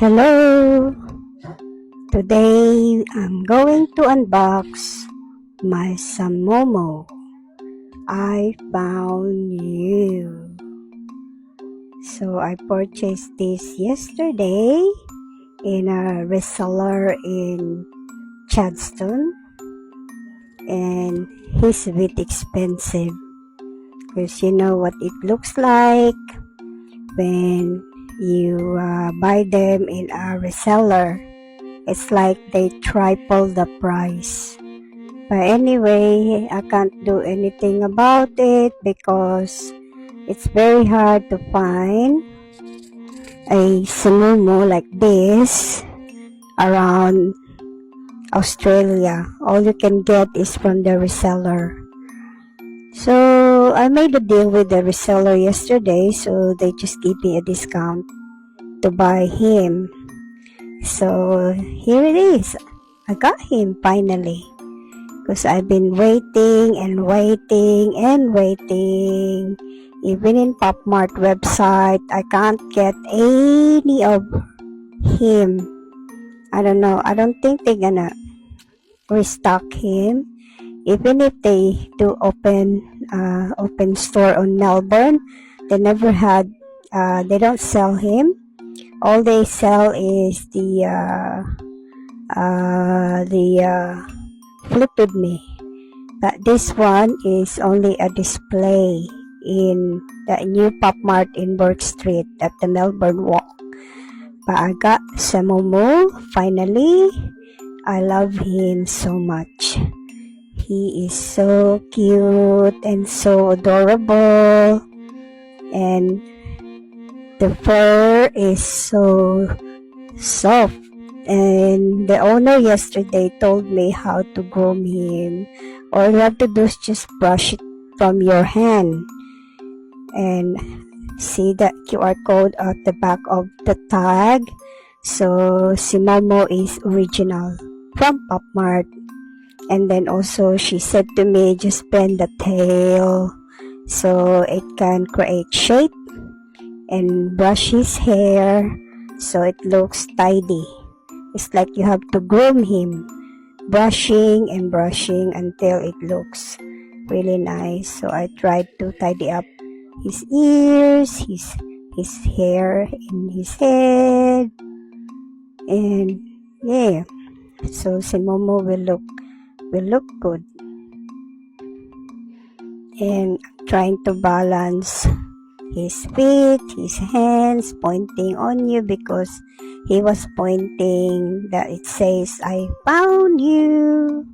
Hello! Today I'm going to unbox my Samomo. I found you. So I purchased this yesterday in a reseller in Chadstone, and he's a bit expensive because you know what it looks like when you buy them in a reseller. It's like they triple the price. But anyway, I can't do anything about it because it's very hard to find a Samomo like this around Australia. All you can get is from the reseller. So I made a deal with the reseller yesterday, so they just gave me a discount to buy him. So here it is. I got him finally because I've been waiting and waiting and waiting. Even in PopMart website, I can't get any of him. I don't know. I don't think they're gonna restock him. Even if they do open store on Melbourne, they never had. They don't sell him. All they sell is the Flip With Me. But this one is only a display in the new PopMart in Bourke Street at the Melbourne Walk. But I got Samomo finally. I love him so much. He is so cute and so adorable, and the fur is so soft. And the owner yesterday told me how to groom him. All you have to do is just brush it from your hand. And see the QR code at the back of the tag. So Samomo is original from PopMart. And then also she said to me, just bend the tail so it can create shape, and brush his hair so it looks tidy. It's like you have to groom him, brushing and brushing until it looks really nice. So I tried to tidy up his ears, his hair in his head, and yeah, so Samomo will look good. And trying to balance his feet, his hands pointing on you because he was pointing that it says, I found you.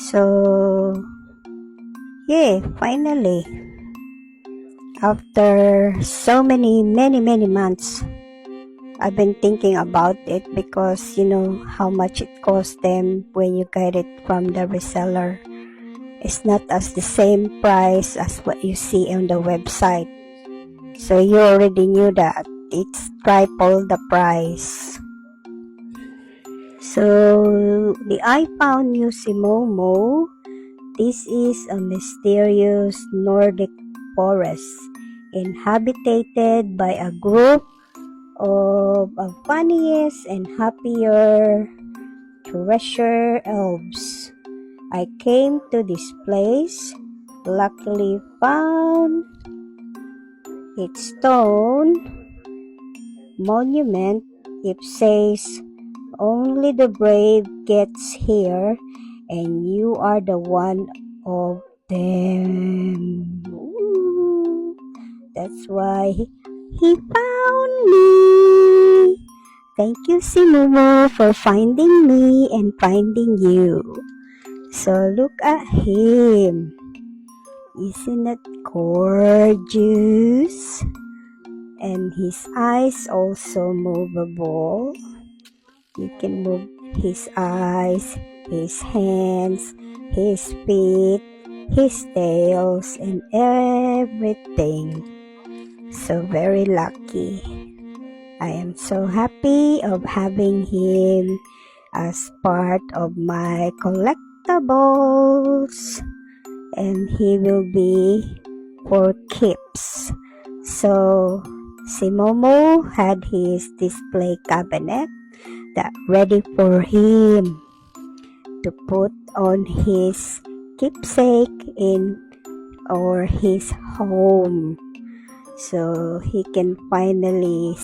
So yeah, finally, after so many months, I've been thinking about it because you know how much it costs them when you get it from the reseller. It's not as the same price as what you see on the website. So you already knew that it's triple the price. So the I found you Samomo. This is a mysterious Nordic forest inhabited by a group of funniest and happier treasure elves. I came to this place, luckily found its stone monument. It says, only the brave gets here, and you are the one of them. Ooh, that's why he found me. Thank you, Samomo, for finding me and finding you. So look at him. Isn't it gorgeous? And his eyes also movable. You can move his eyes, his hands, his feet, his tails, and everything. So very lucky. I am so happy of having him as part of my collectibles, and he will be for keeps. So Si Momo had his display cabinet that ready for him to put on his keepsake in or his home, so he can finally